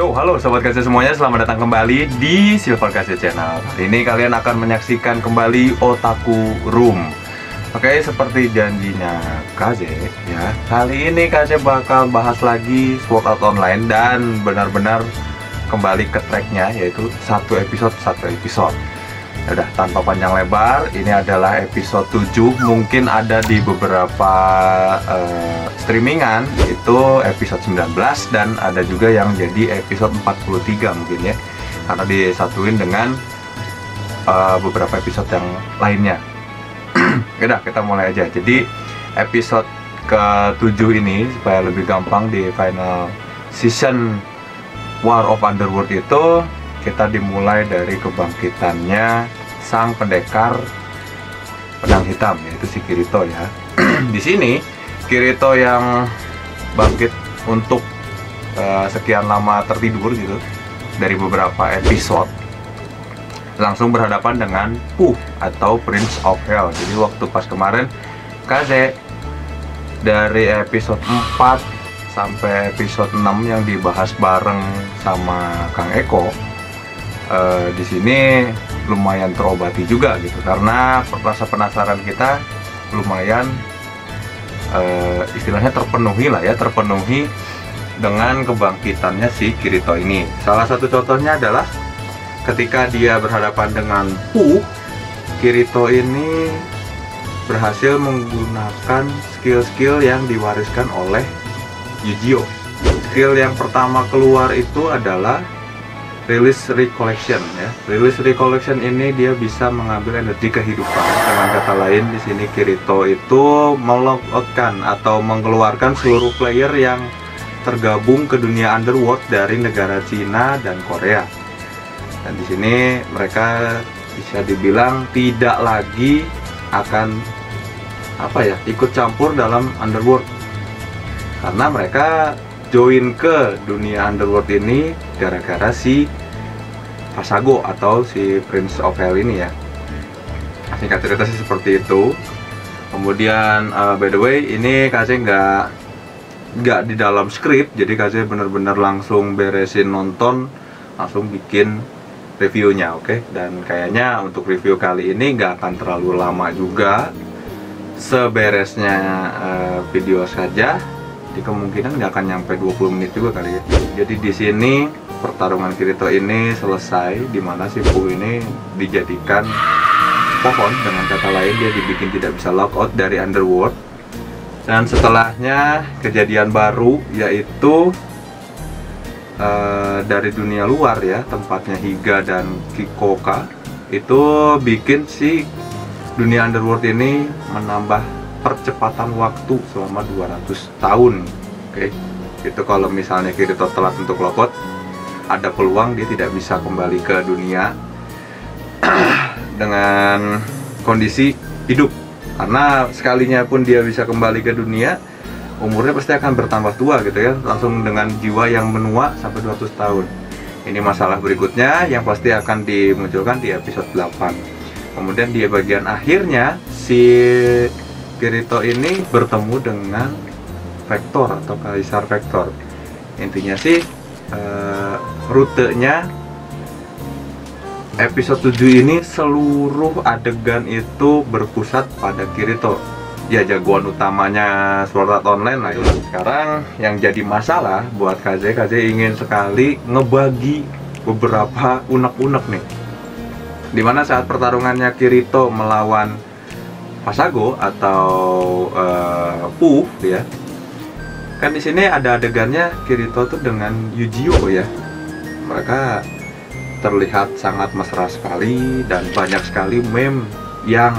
Yo, halo Sobat Kase semuanya, selamat datang kembali di Silver Kase Channel. Hari ini kalian akan menyaksikan kembali Otaku Room. Oke, seperti janjinya Kase ya, kali ini Kase bakal bahas lagi Sword Art Online dan benar-benar kembali ke tracknya, yaitu satu episode. Udah, tanpa panjang lebar, ini adalah episode 7. Mungkin ada di beberapa streamingan itu episode 19, dan ada juga yang jadi episode 43 mungkin ya, karena disatuin dengan beberapa episode yang lainnya. Udah, kita mulai aja. Jadi episode ke-7 ini, supaya lebih gampang di final season War of Underworld itu, kita dimulai dari kebangkitannya sang pendekar pedang hitam, yaitu si Kirito ya. Di sini Kirito yang bangkit untuk sekian lama tertidur gitu dari beberapa episode, langsung berhadapan dengan Puh atau Prince of Hell. Jadi waktu pas kemarin Kase dari episode 4 sampai episode 6 yang dibahas bareng sama Kang Eko, di sini lumayan terobati juga gitu, karena rasa penasaran kita lumayan istilahnya terpenuhi dengan kebangkitannya si Kirito ini. Salah satu contohnya adalah ketika dia berhadapan dengan Puh, Kirito ini berhasil menggunakan skill-skill yang diwariskan oleh Eugeo. Skill yang pertama keluar itu adalah Release Recollection ya. Release Recollection ini dia bisa mengambil energi kehidupan. Dengan kata lain, di sini Kirito itu melogoutkan atau mengeluarkan seluruh player yang tergabung ke dunia Underworld dari negara Cina dan Korea. Dan di sini mereka bisa dibilang tidak lagi akan ikut campur dalam Underworld, karena mereka join ke dunia Underworld ini gara-gara si Pasago atau si Prince of Hell ini ya. Singkat cerita sih seperti itu. Kemudian by the way, ini Kase nggak di dalam skrip, jadi Kase bener-bener langsung beresin nonton, langsung bikin reviewnya, oke? Dan kayaknya untuk review kali ini nggak akan terlalu lama juga, seberesnya video saja. Di kemungkinan nggak akan nyampe 20 menit juga kali ya. Jadi di sini pertarungan Kirito ini selesai, dimana si Puh ini dijadikan pohon. Dengan kata lain, dia dibikin tidak bisa logout dari Underworld. Dan setelahnya kejadian baru, yaitu dari dunia luar ya, tempatnya Higa dan Kikoka, itu bikin si dunia Underworld ini menambah percepatan waktu selama 200 tahun. Oke, itu kalau misalnya Kirito telat untuk logout, ada peluang dia tidak bisa kembali ke dunia dengan kondisi hidup. Karena sekalinya pun dia bisa kembali ke dunia, umurnya pasti akan bertambah tua gitu ya, langsung dengan jiwa yang menua sampai 200 tahun. Ini masalah berikutnya yang pasti akan dimunculkan di episode 8. Kemudian di bagian akhirnya si Kirito ini bertemu dengan Vector atau Kaisar Vector. Intinya sih rutenya episode 7 ini seluruh adegan itu berpusat pada Kirito. Ya, jagoan utamanya Sword Art Online lah ya. Sekarang yang jadi masalah buat Kase ingin sekali ngebagi beberapa unek-unek nih. Dimana saat pertarungannya Kirito melawan Pasago atau Puh ya, kan di sini ada adegannya Kirito tuh dengan Eugeo ya. Mereka terlihat sangat mesra sekali, dan banyak sekali meme yang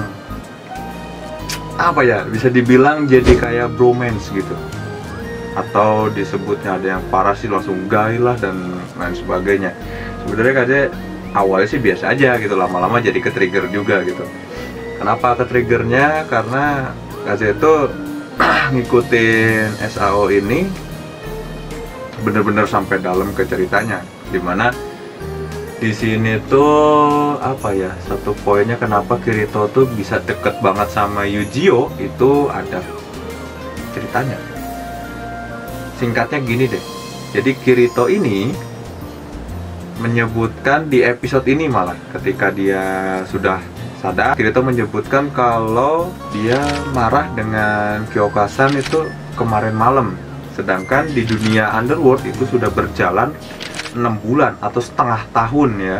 bisa dibilang jadi kayak bromance gitu, atau disebutnya ada yang parah sih langsung gay lah dan lain sebagainya. Sebenarnya Kase awalnya sih biasa aja gitu, lama-lama jadi ke-trigger juga gitu. Kenapa ke-triggernya? Karena Kase itu ngikutin SAO ini bener-bener sampai dalam ke ceritanya, dimana di sini tuh satu poinnya kenapa Kirito tuh bisa deket banget sama Eugeo, itu ada ceritanya. Singkatnya gini deh, jadi Kirito ini menyebutkan di episode ini, malah ketika dia sudah sadar, Kirito menyebutkan kalau dia marah dengan Kyokasan itu kemarin malam. Sedangkan di dunia Underworld itu sudah berjalan 6 bulan atau setengah tahun ya.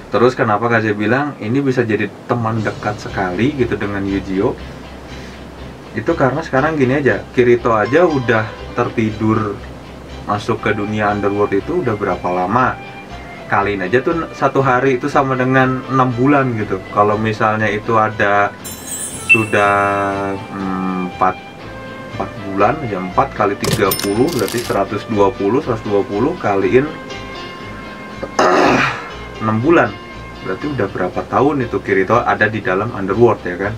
Terus kenapa Kaze bilang ini bisa jadi teman dekat sekali gitu dengan Yujiro? Itu karena sekarang gini aja, Kirito aja udah tertidur masuk ke dunia Underworld itu udah berapa lama? Kaliin aja tuh 1 hari itu sama dengan 6 bulan gitu. Kalau misalnya itu ada sudah 4 bulan ya, 4 kali 30 berarti 120 kaliin 6 bulan, berarti udah berapa tahun itu Kirito ada di dalam Underworld ya kan.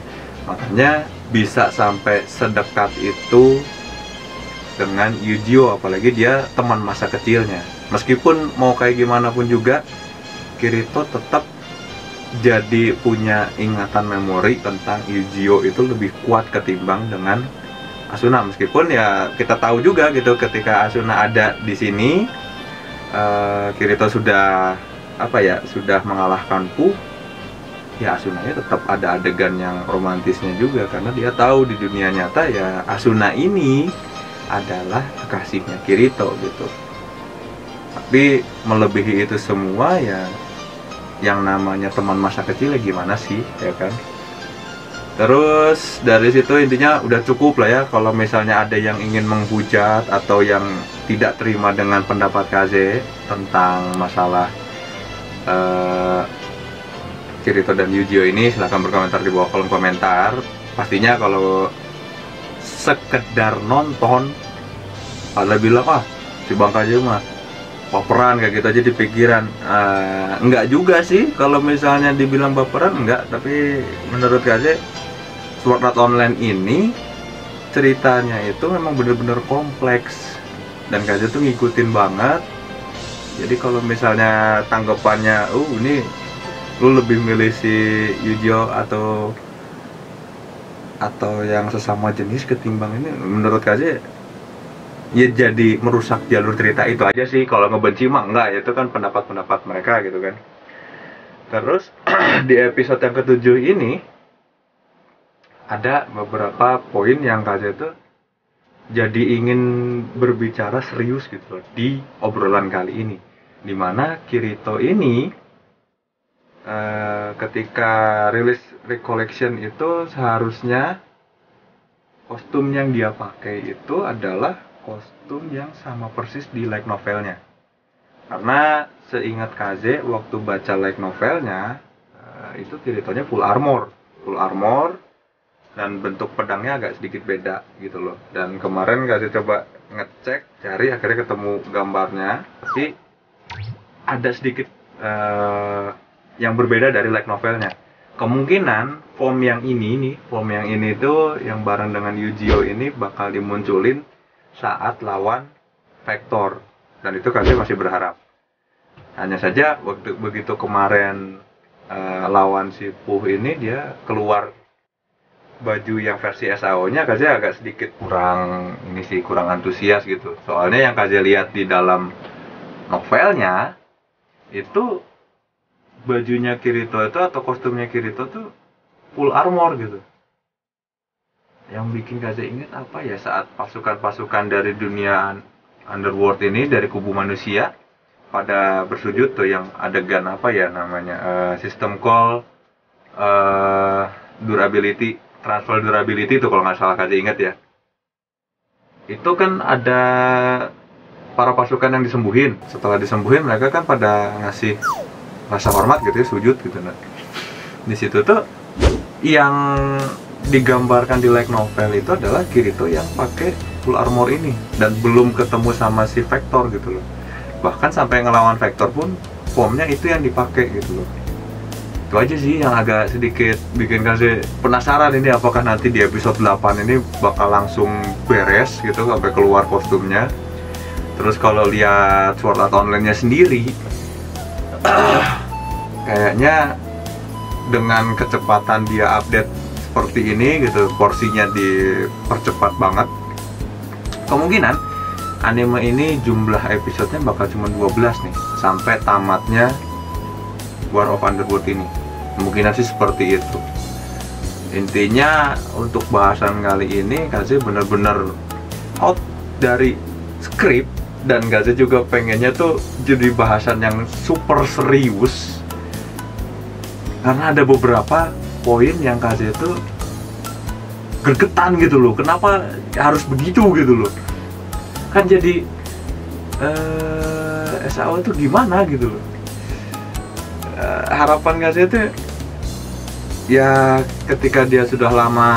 Makanya bisa sampai sedekat itu dengan Yujiro, apalagi dia teman masa kecilnya. Meskipun mau kayak gimana pun juga, Kirito tetap jadi punya ingatan memori tentang Yujiro itu lebih kuat ketimbang dengan Asuna. Meskipun ya kita tahu juga gitu, ketika Asuna ada di sini, Kirito sudah sudah mengalahkan Puh, ya Asunanya tetap ada adegan yang romantisnya juga, karena dia tahu di dunia nyata ya Asuna ini adalah kekasihnya Kirito gitu. Tapi melebihi itu semua ya, yang namanya teman masa kecil ya gimana sih ya kan. Terus dari situ intinya udah cukup lah ya kalau misalnya ada yang ingin menghujat atau yang tidak terima dengan pendapat Kaze tentang masalah Kirito dan Yujiro ini, silahkan berkomentar di bawah kolom komentar. Pastinya kalau sekedar nonton ada bilang si Bang Kaze mah baperan kayak gitu aja di pikiran. Enggak juga sih kalau misalnya dibilang baperan, enggak. Tapi menurut Kaze, Sword Art Online ini ceritanya itu memang bener-bener kompleks dan Kaze tuh ngikutin banget. Jadi kalau misalnya tanggapannya ini lu lebih milih si Yujiro atau yang sesama jenis ketimbang ini, menurut Kaze ya jadi merusak jalur cerita itu aja sih. Kalau ngebenci mah enggak, itu kan pendapat-pendapat mereka gitu kan. Terus di episode yang ke-7 ini ada beberapa poin yang Kaze tuh jadi ingin berbicara serius gitu loh di obrolan kali ini, dimana Kirito ini ketika rilis recollection itu seharusnya kostum yang dia pakai itu adalah kostum yang sama persis di light novelnya. Karena seingat Kaze waktu baca light novelnya itu Kiritonya full armor dan bentuk pedangnya agak sedikit beda gitu loh. Dan kemarin Kaze coba ngecek, cari, akhirnya ketemu gambarnya, tapi ada sedikit yang berbeda dari light novelnya. Kemungkinan form yang ini tuh yang bareng dengan Yujiro ini bakal dimunculin saat lawan Vector, dan itu Kaze masih berharap. Hanya saja waktu begitu kemarin lawan si Puh ini, dia keluar baju yang versi SAO-nya, Kaze agak sedikit kurang antusias gitu. Soalnya yang Kaze lihat di dalam novelnya itu bajunya Kirito itu atau kostumnya Kirito tuh full armor gitu. Yang bikin Kaze ingat apa ya, saat pasukan-pasukan dari dunia Underworld ini, dari kubu manusia pada bersujud tuh, yang adegan apa ya namanya, system call durability, transfer durability itu kalau nggak salah Kaze ingat ya. Itu kan ada para pasukan yang disembuhin. Setelah disembuhin mereka kan pada ngasih rasa hormat gitu ya, sujud gitu. Nah, di situ tuh yang digambarkan di light novel itu adalah Kirito yang pakai full armor ini dan belum ketemu sama si Vector gitu loh. Bahkan sampai ngelawan Vector pun formnya itu yang dipakai gitu loh. Itu aja sih yang agak sedikit bikin Kaze penasaran, ini apakah nanti di episode 8 ini bakal langsung beres gitu sampai keluar kostumnya. Terus kalau lihat Sword Art Online-nya sendiri, kayaknya dengan kecepatan dia update seperti ini gitu, porsinya dipercepat banget, kemungkinan anime ini jumlah episodenya bakal cuma 12 nih sampai tamatnya War of Underworld ini. Kemungkinan sih seperti itu. Intinya untuk bahasan kali ini Kaze bener-bener out dari skrip, dan Kaze juga pengennya tuh jadi bahasan yang super serius karena ada beberapa poin yang Kaze tuh gergetan gitu loh, kenapa harus begitu gitu loh, kan jadi SAO itu gimana gitu loh. Harapan Kaze itu ya ketika dia sudah lama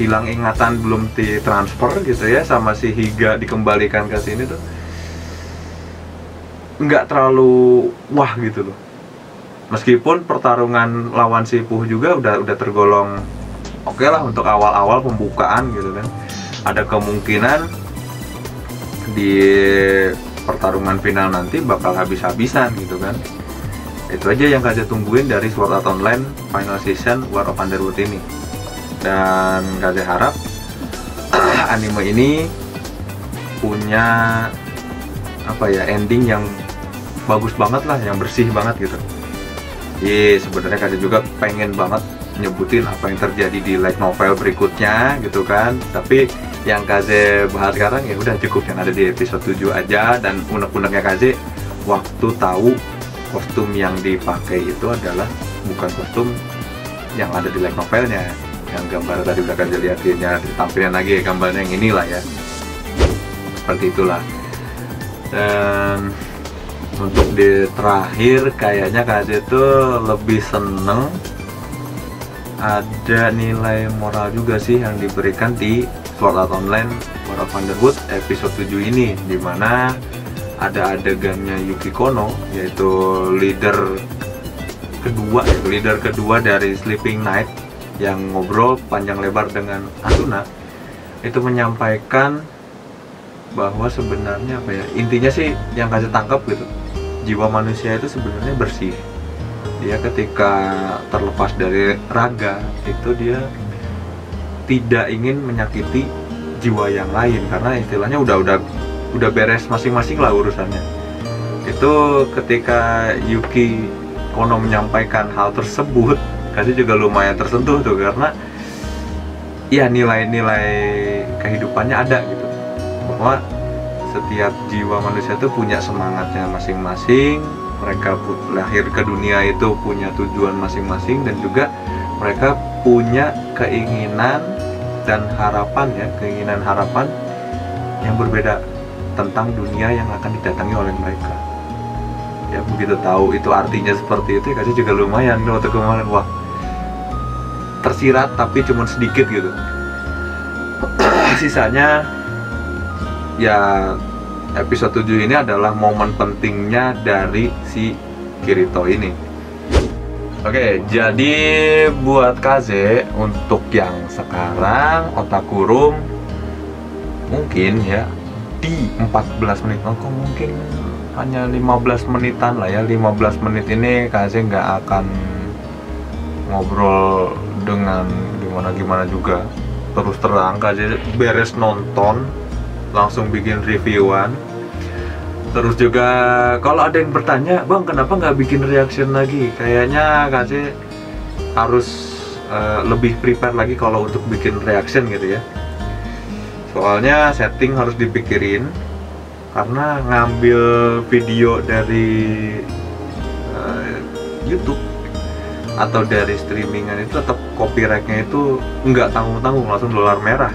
hilang ingatan, belum ditransfer gitu ya sama si Higa, dikembalikan ke sini tuh nggak terlalu wah gitu loh. Meskipun pertarungan lawan si Puh juga udah tergolong oke lah untuk awal-awal pembukaan gitu kan. Ada kemungkinan di pertarungan final nanti bakal habis-habisan gitu kan. Itu aja yang Kaze tungguin dari Sword Art Online Final Season War of Underworld ini. Dan Kaze harap anime ini punya apa ya, ending yang bagus banget lah, yang bersih banget gitu. Sebenarnya Kaze juga pengen banget nyebutin apa yang terjadi di light novel berikutnya gitu kan. Tapi yang Kaze bahas sekarang ya udah cukup yang ada di episode 7 aja. Dan unek-uneknya Kaze waktu tahu kostum yang dipakai itu adalah bukan kostum yang ada di light novelnya, yang gambar tadi udah Kaze liatin ya, ditampilin lagi gambarnya yang inilah ya, seperti itulah. Dan untuk di terakhir kayaknya Kaze itu lebih seneng ada nilai moral juga sih yang diberikan di Sword Art Online War of Underworld episode 7 ini, dimana ada adegannya Yuki Kono, yaitu leader kedua dari Sleeping Knight yang ngobrol panjang lebar dengan Asuna. Itu menyampaikan bahwa sebenarnya apa ya, intinya sih yang Kaze tangkap gitu, jiwa manusia itu sebenarnya bersih. Dia ketika terlepas dari raga itu dia tidak ingin menyakiti jiwa yang lain, karena istilahnya udah beres masing-masing lah urusannya. Itu ketika Yuki Kono menyampaikan hal tersebut, Kaze juga lumayan tersentuh tuh, karena ya nilai-nilai kehidupannya ada gitu, bahwa setiap jiwa manusia itu punya semangatnya masing-masing. Mereka lahir ke dunia itu punya tujuan masing-masing, dan juga mereka punya keinginan dan harapan ya, keinginan harapan yang berbeda tentang dunia yang akan didatangi oleh mereka. Ya begitu tahu itu artinya seperti itu, Kaze juga lumayan waktu kemarin, wah tersirat tapi cuma sedikit gitu. Sisanya ya episode 7 ini adalah momen pentingnya dari si Kirito ini. Oke, jadi buat Kaze untuk yang sekarang Otaku Room mungkin ya di 14 menit, mungkin hanya 15 menitan lah ya. 15 menit ini Kaze nggak akan ngobrol dengan gimana juga. Terus terang Kaze beres nonton langsung bikin reviewan. Terus juga kalau ada yang bertanya, bang kenapa nggak bikin reaction lagi, kayaknya Kaze harus lebih prepare lagi kalau untuk bikin reaction gitu ya. Soalnya setting harus dipikirin, karena ngambil video dari YouTube atau dari streamingan itu tetap copyrightnya itu nggak tanggung-tanggung, langsung dolar merah.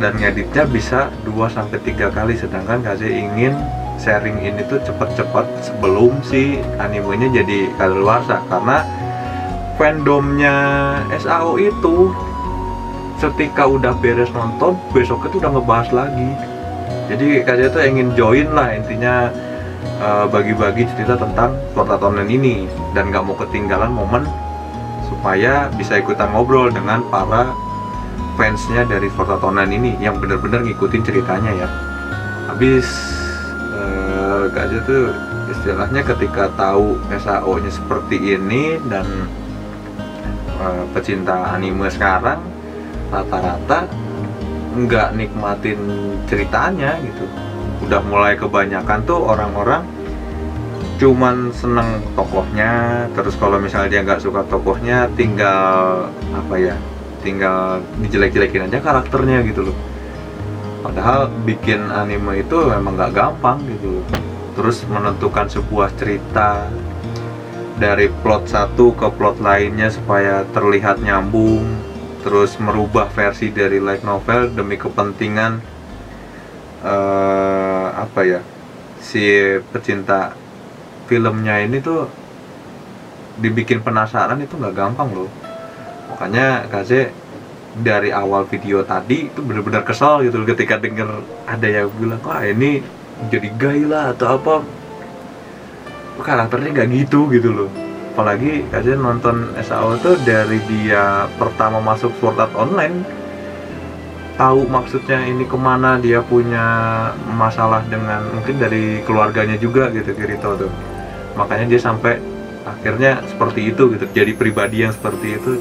Dan ngeditnya bisa 2-3 kali, sedangkan Kaze ingin sharing ini tuh cepet-cepet sebelum si animenya jadi kadaluarsa. Karena fandomnya SAO itu ketika udah beres nonton, besoknya tuh udah ngebahas lagi. Jadi Kaze tuh ingin join lah intinya, bagi-bagi cerita tentang Sword Art Online ini, dan nggak mau ketinggalan momen supaya bisa ikutan ngobrol dengan para fansnya dari Sword Art Online ini yang bener-bener ngikutin ceritanya ya. Habis Kaze tuh istilahnya ketika tahu SAO nya seperti ini, dan pecinta anime sekarang rata-rata nggak nikmatin ceritanya gitu. Udah mulai kebanyakan tuh orang-orang cuman seneng tokohnya, terus kalau misalnya dia nggak suka tokohnya tinggal tinggal dijelek-jelekin aja karakternya gitu loh. Padahal bikin anime itu memang nggak gampang gitu loh. Terus menentukan sebuah cerita dari plot satu ke plot lainnya supaya terlihat nyambung, terus merubah versi dari light novel demi kepentingan si pecinta filmnya ini tuh dibikin penasaran. Itu nggak gampang loh. Makanya Kaze dari awal video tadi itu benar-benar kesal gitu loh ketika denger ada yang bilang wah ini jadi gay lah atau apa, karakternya nggak gitu loh. Apalagi Kaze nonton SAO tuh dari dia pertama masuk Sword Art Online, tahu maksudnya ini kemana, dia punya masalah dengan mungkin dari keluarganya juga gitu Kirito tuh. Makanya dia sampai akhirnya seperti itu gitu, jadi pribadi yang seperti itu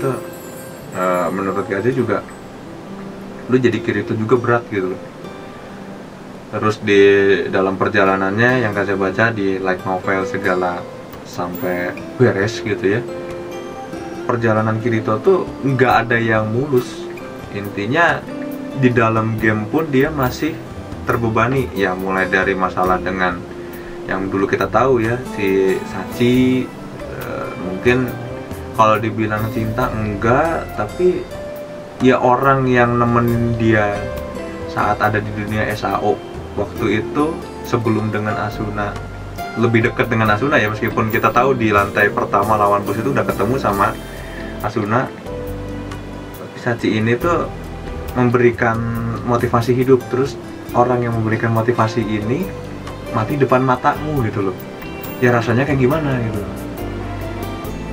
menurut Kaze juga lu jadi Kirito juga berat gitu loh. Terus di dalam perjalanannya yang Kaze baca di light novel segala sampai beres gitu ya, perjalanan Kirito tuh nggak ada yang mulus. Intinya di dalam game pun dia masih terbebani ya, mulai dari masalah dengan yang dulu kita tahu ya, si Sachi mungkin kalau dibilang cinta enggak, tapi ya orang yang nemenin dia saat ada di dunia SAO waktu itu sebelum dengan Asuna, lebih dekat dengan Asuna ya, meskipun kita tahu di lantai pertama lawan bos itu udah ketemu sama Asuna. Tapi Sachi ini tuh memberikan motivasi hidup, terus orang yang memberikan motivasi ini mati depan matamu gitu loh. Ya rasanya kayak gimana gitu.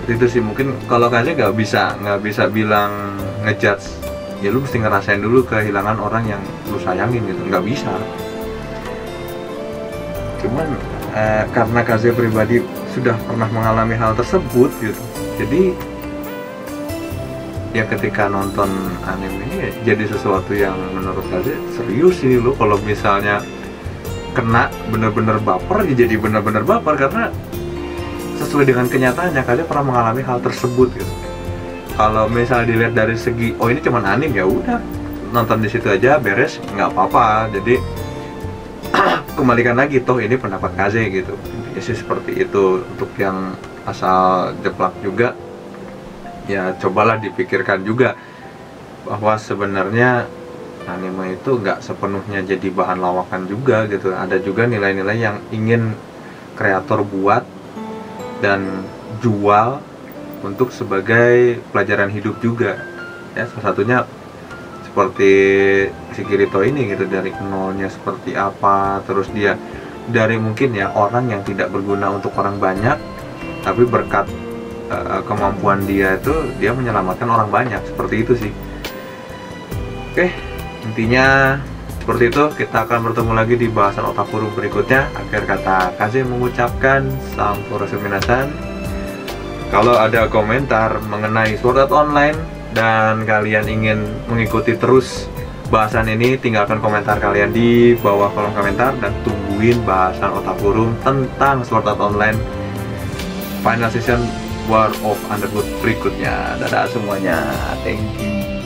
Itu sih mungkin kalau Kaze nggak bisa bilang ngejudge. Ya lu mesti ngerasain dulu kehilangan orang yang lu sayangin gitu, nggak bisa. Cuman karena Kaze pribadi sudah pernah mengalami hal tersebut gitu, jadi ya ketika nonton anime ini jadi sesuatu yang menurut Kaze serius ini loh. Kalau misalnya kena bener-bener baper ya jadi bener-bener baper, karena sesuai dengan kenyataannya Kaze pernah mengalami hal tersebut gitu. Kalau misalnya dilihat dari segi oh ini cuman anime, ya udah nonton di situ aja beres, nggak apa-apa. Jadi kembalikan lagi toh ini pendapat Kaze gitu. Ya sih seperti itu. Untuk yang asal jeplak juga ya cobalah dipikirkan juga bahwa sebenarnya anime itu nggak sepenuhnya jadi bahan lawakan juga gitu. Ada juga nilai-nilai yang ingin kreator buat dan jual untuk sebagai pelajaran hidup juga ya. Salah satunya seperti si Kirito ini gitu, dari nolnya seperti apa, terus dia dari mungkin ya orang yang tidak berguna untuk orang banyak, tapi berkat kemampuan dia itu dia menyelamatkan orang banyak, seperti itu sih. Oke, intinya seperti itu. Kita akan bertemu lagi di bahasan Otakuru berikutnya. Akhir kata Kaze mengucapkan sampurasun minasan. Kalau ada komentar mengenai Sword Art Online dan kalian ingin mengikuti terus bahasan ini, tinggalkan komentar kalian di bawah kolom komentar dan tungguin bahasan Otakuru tentang Sword Art Online Final Season War of Underworld berikutnya. Dadah semuanya, thank you.